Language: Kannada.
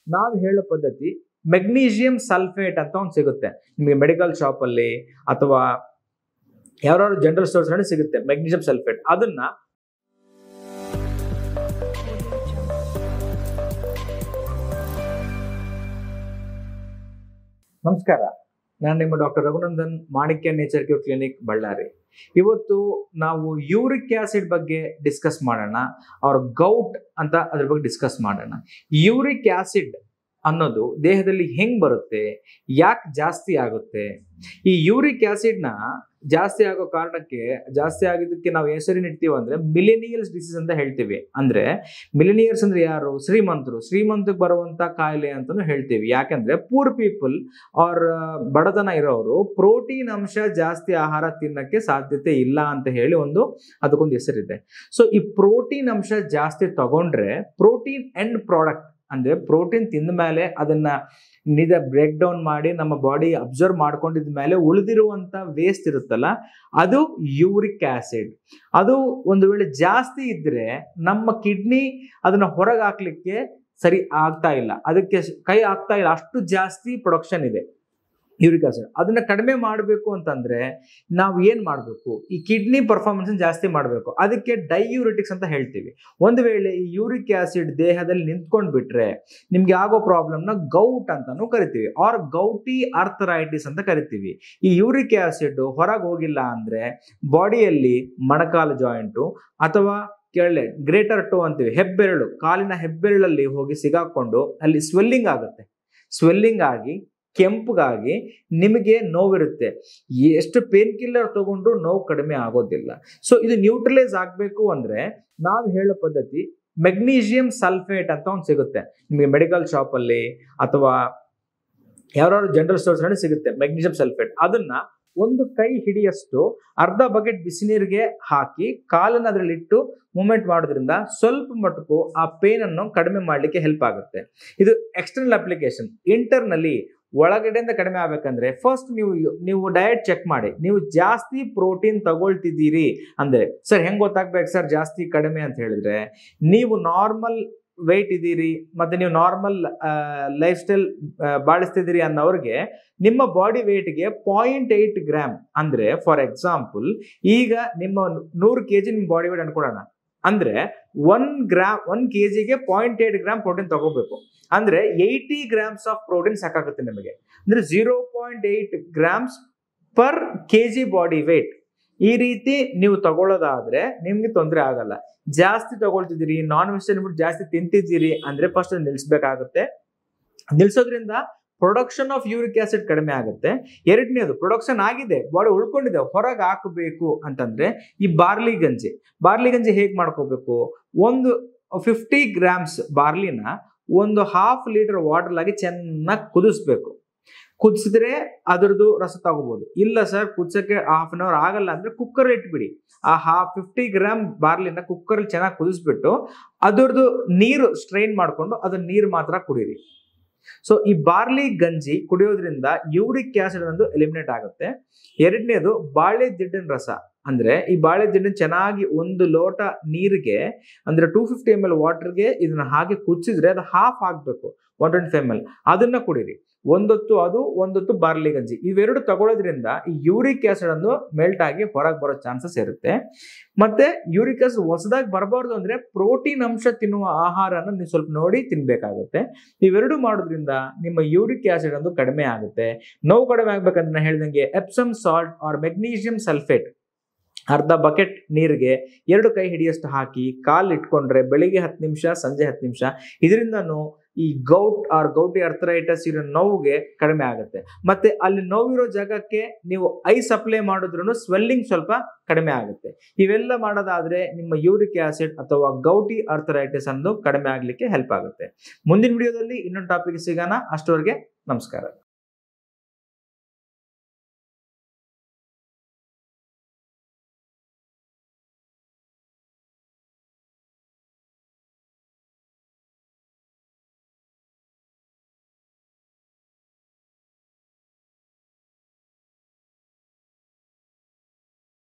ನಾವು ಹೇಳೋ ಪದ್ಧತಿ ಮೆಗ್ನೀಷಿಯಂ ಸಲ್ಫೇಟ್ ಅಂತ ಒಂದು ಸಿಗುತ್ತೆ ನಿಮಗೆ ಮೆಡಿಕಲ್ ಶಾಪ್ ಅಲ್ಲಿ ಅಥವಾ ಯಾವ್ದಾದ್ರು ಜನರಲ್ ಸ್ಟೋರ್ಸ್ ನಲ್ಲಿ ಸಿಗುತ್ತೆ ಮೆಗ್ನೀಷಿಯಂ ಸಲ್ಫೇಟ್. ಅದನ್ನ ನಮಸ್ಕಾರ, ನಾನು ನಿಮ್ಮ ಡಾಕ್ಟರ್ ರಘುನಂದನ್, ಮಾಣಿಕ್ಯ ನೇಚರ್ ಕ್ಯೂರ್ ಕ್ಲಿನಿಕ್, ಬಳ್ಳಾರಿ. ಇವತ್ತು ನಾವು ಯೂರಿಕ್ ಆಸಿಡ್ ಬಗ್ಗೆ ಡಿಸ್ಕಸ್ ಮಾಡೋಣ, ಅವ್ರ ಗೌಟ್ ಅಂತ ಅದ್ರ ಬಗ್ಗೆ ಡಿಸ್ಕಸ್ ಮಾಡೋಣ. ಯೂರಿಕ್ ಆಸಿಡ್ ಅನ್ನೋದು ದೇಹದಲ್ಲಿ ಹೆಂಗ್ ಬರುತ್ತೆ, ಯಾಕೆ ಜಾಸ್ತಿ ಆಗುತ್ತೆ, ಈ ಯೂರಿಕ್ ಆಸಿಡ್ನ ಜಾಸ್ತಿ ಆಗೋ ಕಾರಣಕ್ಕೆ, ಜಾಸ್ತಿ ಆಗಿದ್ದಕ್ಕೆ ನಾವು ಹೆಸರಿನ ಇಡ್ತೀವಿ ಅಂದ್ರೆ ಮಿಲಿನಿಯಲ್ಸ್ ಡಿಸೀಸ್ ಅಂತ ಹೇಳ್ತೀವಿ. ಅಂದ್ರೆ ಮಿಲಿನಿಯರ್ಸ್ ಅಂದ್ರೆ ಯಾರು? ಶ್ರೀಮಂತಕ್ಕೆ ಬರುವಂತ ಕಾಯಿಲೆ ಅಂತಾನು ಹೇಳ್ತೀವಿ. ಯಾಕಂದ್ರೆ ಪೂರ್ ಪೀಪಲ್ ಅವ್ರ ಬಡತನ ಇರೋರು ಪ್ರೋಟೀನ್ ಅಂಶ ಜಾಸ್ತಿ ಆಹಾರ ತಿನ್ನಕ್ಕೆ ಸಾಧ್ಯತೆ ಇಲ್ಲ ಅಂತ ಹೇಳಿ ಅದಕ್ಕೊಂದು ಹೆಸರಿದೆ. ಸೊ ಈ ಪ್ರೋಟೀನ್ ಅಂಶ ಜಾಸ್ತಿ ತಗೊಂಡ್ರೆ ಪ್ರೋಟೀನ್ ಎಂಡ್ ಪ್ರಾಡಕ್ಟ್ ಅಂದ್ರೆ ಪ್ರೋಟೀನ್ ತಿಂದ ಮೇಲೆ ಅದನ್ನ ಬ್ರೇಕ್ ಡೌನ್ ಮಾಡಿ ನಮ್ಮ ಬಾಡಿ ಅಬ್ಸರ್ವ್ ಮಾಡ್ಕೊಂಡಿದ ಮೇಲೆ ಉಳಿದಿರುವಂತ ವೇಸ್ಟ್ ಇರುತ್ತಲ್ಲ, ಅದು ಯೂರಿಕ್ ಆಸಿಡ್. ಅದು ಒಂದು ವೇಳೆ ಜಾಸ್ತಿ ಇದ್ರೆ ನಮ್ಮ ಕಿಡ್ನಿ ಅದನ್ನ ಹೊರಗೆ ಹಾಕ್ಲಿಕ್ಕೆ ಸರಿ ಆಗ್ತಾ ಇಲ್ಲ, ಅದಕ್ಕೆ ಕೈ ಆಗ್ತಾ ಇಲ್ಲ, ಅಷ್ಟು ಜಾಸ್ತಿ ಪ್ರೊಡಕ್ಷನ್ ಇದೆ ಯೂರಿಕ್ ಆಸಿಡ್. ಅದನ್ನ ಕಡಿಮೆ ಮಾಡಬೇಕು ಅಂತಂದ್ರೆ ನಾವು ಏನ್ ಮಾಡಬೇಕು? ಈ ಕಿಡ್ನಿ ಪರ್ಫಾರ್ಮೆನ್ಸ್ ಜಾಸ್ತಿ ಮಾಡಬೇಕು. ಅದಕ್ಕೆ ಡೈಯೂರಿಟಿಕ್ಸ್ ಅಂತ ಹೇಳ್ತೀವಿ. ಒಂದು ವೇಳೆ ಈ ಯೂರಿಕ್ ಆಸಿಡ್ ದೇಹದಲ್ಲಿ ನಿಂತ್ಕೊಂಡ್ ಬಿಟ್ರೆ ನಿಮ್ಗೆ ಆಗೋ ಪ್ರಾಬ್ಲಮ್ನ ಗೌಟ್ ಅಂತಾನು ಕರಿತೀವಿ, ಆರ್ ಗೌಟಿ ಆರ್ಥರೈಟಿಸ್ ಅಂತ ಕರಿತೀವಿ. ಈ ಯೂರಿಕ್ ಆಸಿಡ್ ಹೊರಗೆ ಹೋಗಿಲ್ಲ ಅಂದ್ರೆ ಬಾಡಿಯಲ್ಲಿ ಮೊಣಕಾಲು ಜಾಯಿಂಟು ಅಥವಾ ಕೆಳಗೆ ಗ್ರೇಟರ್ ಟೋ ಅಂತೀವಿ, ಹೆಬ್ಬೆರಳು, ಕಾಲಿನ ಹೆಬ್ಬೆರಳಲ್ಲಿ ಹೋಗಿ ಸಿಗಾಕೊಂಡು ಅಲ್ಲಿ ಸ್ವೆಲ್ಲಿಂಗ್ ಆಗುತ್ತೆ. ಸ್ವೆಲ್ಲಿಂಗ್ ಆಗಿ ಕೆಂಪಗಾಗಿ ನಿಮಗೆ ನೋವಿರುತ್ತೆ. ಎಷ್ಟು ಪೇನ್ ಕಿಲ್ಲರ್ ತಗೊಂಡ್ರು ನೋವು ಕಡಿಮೆ ಆಗೋದಿಲ್ಲ. ಸೊ ಇದು ನ್ಯೂಟ್ರಲೈಸ್ ಆಗಬೇಕು ಅಂದ್ರೆ ನಾವು ಹೇಳೋ ಪದ್ಧತಿ ಮೆಗ್ನೀಷಿಯಂ ಸಲ್ಫೇಟ್ ಅಂತ ಒಂದು ಸಿಗುತ್ತೆ ನಿಮಗೆ ಮೆಡಿಕಲ್ ಶಾಪ್ ಅಲ್ಲಿ ಅಥವಾ ಯಾವ್ದಾದ್ರು ಜನರಲ್ ಸ್ಟೋರ್ಸ್ ನಲ್ಲಿ ಸಿಗುತ್ತೆ ಮೆಗ್ನೀಷಿಯಂ ಸಲ್ಫೇಟ್. ಅದನ್ನ ಒಂದು ಕೈ ಹಿಡಿಯಷ್ಟು ಅರ್ಧ ಬಕೆಟ್ ಬಿಸಿನೀರಿಗೆ ಹಾಕಿ ಕಾಲನ್ನ ಅದರಲ್ಲಿ ಇಟ್ಟು ಮೂವ್ಮೆಂಟ್ ಮಾಡೋದ್ರಿಂದ ಸ್ವಲ್ಪ ಮಟ್ಟಕ್ಕೂ ಆ ಪೇನ್ ಅನ್ನು ಕಡಿಮೆ ಮಾಡ್ಲಿಕ್ಕೆ ಹೆಲ್ಪ್ ಆಗುತ್ತೆ. ಇದು ಎಕ್ಸ್ಟರ್ನಲ್ ಅಪ್ಲಿಕೇಶನ್. ಇಂಟರ್ನಲ್ಲಿ ಒಳಗಡೆಯಿಂದ ಕಡಿಮೆ ಆಗ್ಬೇಕಂದ್ರೆ ಫಸ್ಟ್ ನೀವು ಡಯಟ್ ಚೆಕ್ ಮಾಡಿ. ನೀವು ಜಾಸ್ತಿ ಪ್ರೋಟೀನ್ ತಗೊಳ್ತಿದ್ದೀರಿ ಅಂದ್ರೆ, ಸರ್ ಹೆಂಗ್ ಗೊತ್ತಾಗ್ಬೇಕು ಸರ್ ಜಾಸ್ತಿ ಕಡಿಮೆ ಅಂತ ಹೇಳಿದ್ರೆ, ನೀವು ನಾರ್ಮಲ್ ವೆಯ್ಟ್ ಇದ್ದೀರಿ ಮತ್ತೆ ನೀವು ನಾರ್ಮಲ್ ಲೈಫ್ ಸ್ಟೈಲ್ ಬಾಳಿಸ್ತಿದ್ದೀರಿ ಅನ್ನೋರಿಗೆ ನಿಮ್ಮ ಬಾಡಿ ವೆಯ್ಟ್ಗೆ 0.8 ಗ್ರಾಮ್ ಅಂದ್ರೆ, ಫಾರ್ ಎಕ್ಸಾಂಪಲ್ ಈಗ ನಿಮ್ಮ 100 kg ನಿಮ್ಮ ಬಾಡಿ ವೆಯ್ಟ್ ಅನ್ಕೊಳ್ಳೋಣ ಅಂದ್ರೆ 1 kgಗೆ 0.8 ಗ್ರಾಮ್ ಪ್ರೋಟೀನ್ ತಗೋಬೇಕು. ಅಂದ್ರೆ 80 ಗ್ರಾಮ್ಸ್ ಆಫ್ ಪ್ರೋಟೀನ್ ಸಾಕಾಗುತ್ತೆ ನಿಮಗೆ. ಅಂದ್ರೆ 0.8 grams per kg body weight. ಈ ರೀತಿ ನೀವು ತಗೊಳ್ಳೋದಾದ್ರೆ ನಿಮ್ಗೆ ತೊಂದರೆ ಆಗಲ್ಲ. ಜಾಸ್ತಿ ತಗೊಳ್ತಿದ್ದೀರಿ, ನಾನ್ ವೆಜಿಟೇರಿಯನ್ ಫುಡ್ ಜಾಸ್ತಿ ತಿಂತಿದ್ದೀರಿ ಅಂದ್ರೆ ಫಸ್ಟ್ ನಿಲ್ಸ್ಬೇಕಾಗುತ್ತೆ. ನಿಲ್ಸೋದ್ರಿಂದ ಪ್ರೊಡಕ್ಷನ್ ಆಫ್ ಯೂರಿಕ್ ಆಸಿಡ್ ಕಡಿಮೆ ಆಗುತ್ತೆ. ಎರಡನೇದು, ಪ್ರೊಡಕ್ಷನ್ ಆಗಿದೆ, ಬಾಡಿ ಉಳ್ಕೊಂಡಿದೆ, ಹೊರಗೆ ಹಾಕಬೇಕು ಅಂತಂದ್ರೆ ಈ ಬಾರ್ಲಿ ಗಂಜಿ ಹೇಗ್ ಮಾಡ್ಕೋಬೇಕು? ಒಂದು 50 ಗ್ರಾಮ್ಸ್ ಬಾರ್ಲಿನ ಒಂದು 1/2 ಲೀಟರ್ ವಾಟರ್ ಆಗಿ ಚೆನ್ನಾಗಿ ಕುದಿಸ್ಬೇಕು. ಕುದಿಸಿದ್ರೆ ಅದರದ್ದು ರಸ ತಗೋಬಹುದು. ಇಲ್ಲ ಸರ್ ಕುದಿಸಕ್ಕೆ 1/2 hour ಆಗಲ್ಲ ಅಂದ್ರೆ ಕುಕ್ಕರ್ ಇಟ್ಬಿಡಿ. ಆ 50 ಗ್ರಾಮ್ ಬಾರ್ಲಿನ ಕುಕ್ಕರ್ ಅಲ್ಲಿ ಚೆನ್ನಾಗಿ ಕುದಿಸ್ಬಿಟ್ಟು ಅದರದ್ದು ನೀರು ಸ್ಟ್ರೈನ್ ಮಾಡ್ಕೊಂಡು ಅದನ್ನ ನೀರು ಮಾತ್ರ ಕುಡೀರಿ. ಸೊ ಈ ಬಾರ್ಲಿ ಗಂಜಿ ಕುಡಿಯೋದ್ರಿಂದ ಯೂರಿಕ್ ಆಸಿಡ್ ಅನ್ನೋದು ಎಲಿಮಿನೇಟ್ ಆಗುತ್ತೆ. ಎರಡನೇದು, ಬಾಳೆ ಜಿಡ್ಡಿನ ರಸ. ಅಂದ್ರೆ ಈ ಬಾಳೆ ಜಿಡ್ಡನ್ನ ಚೆನ್ನಾಗಿ 1 ಲೋಟ ನೀರಿಗೆ ಅಂದ್ರೆ 250 ml ವಾಟರ್ಗೆ ಇದನ್ನ ಹಾಗೆ ಕುದಿಸಿದ್ರೆ ಅದು ಹಾಫ್ ಆಗ್ಬೇಕು, 125 ml. ಅದನ್ನ ಕುಡೀರಿ. ಒಂದೊತ್ತು ಅದು, ಒಂದೊತ್ತು ಬಾರ್ಲಿ ಗಂಜಿ. ಇವೆರಡು ತಗೊಳ್ಳೋದ್ರಿಂದ ಈ ಯೂರಿಕ್ ಆಸಿಡ್ ಅನ್ನು ಮೆಲ್ಟ್ ಆಗಿ ಹೊರಗೆ ಬರೋ ಚಾನ್ಸಸ್ ಇರುತ್ತೆ. ಮತ್ತೆ ಯೂರಿಕ್ ಆಸಿಡ್ ಹೊಸದಾಗಿ ಬರಬಾರ್ದು ಅಂದ್ರೆ ಪ್ರೋಟೀನ್ ಅಂಶ ತಿನ್ನುವ ಆಹಾರನ ನೀವು ಸ್ವಲ್ಪ ನೋಡಿ ತಿನ್ಬೇಕಾಗುತ್ತೆ. ಇವೆರಡು ಮಾಡೋದ್ರಿಂದ ನಿಮ್ಮ ಯೂರಿಕ್ ಆಸಿಡ್ ಒಂದು ಕಡಿಮೆ ಆಗುತ್ತೆ. ನೋವು ಕಡಿಮೆ ಆಗ್ಬೇಕಂದ್ರೆ ನಾನು ಹೇಳ್ದಂಗೆ Epsom salt or magnesium sulphate ಅರ್ಧ ಬಕೆಟ್ ನೀರಿಗೆ 2 ಕೈ ಹಿಡಿಯಷ್ಟು ಹಾಕಿ ಕಾಲು ಇಟ್ಕೊಂಡ್ರೆ ಬೆಳಿಗ್ಗೆ 10 ನಿಮಿಷ, ಸಂಜೆ 10 ನಿಮಿಷ, ಇದರಿಂದನೂ ಈ ಗೌಟಿ ಅರ್ಥರೈಟಿಸ್ ಇರೋ ನೋವಿಗೆ ಕಡಿಮೆ ಆಗುತ್ತೆ. ಮತ್ತೆ ಅಲ್ಲಿ ನೋವಿರೋ ಜಾಗಕ್ಕೆ ನೀವು ಐಸ್ ಅಪ್ಲೈ ಮಾಡಿದ್ರು ಸ್ವೆಲ್ಲಿಂಗ್ ಸ್ವಲ್ಪ ಕಡಿಮೆ ಆಗುತ್ತೆ. ಇವೆಲ್ಲ ಮಾಡೋದಾದ್ರೆ ನಿಮ್ಮ ಯೂರಿಕ್ ಆಸಿಡ್ ಅಥವಾ ಗೌಟಿ ಅರ್ಥರೈಟಿಸ್ ಅನ್ನು ಕಡಿಮೆ ಆಗ್ಲಿಕ್ಕೆ ಹೆಲ್ಪ್ ಆಗುತ್ತೆ. ಮುಂದಿನ ವಿಡಿಯೋದಲ್ಲಿ ಇನ್ನೊಂದು ಟಾಪಿಕ್ ಸಿಗೋಣ. ಅಷ್ಟವರೆಗೆ ನಮಸ್ಕಾರ.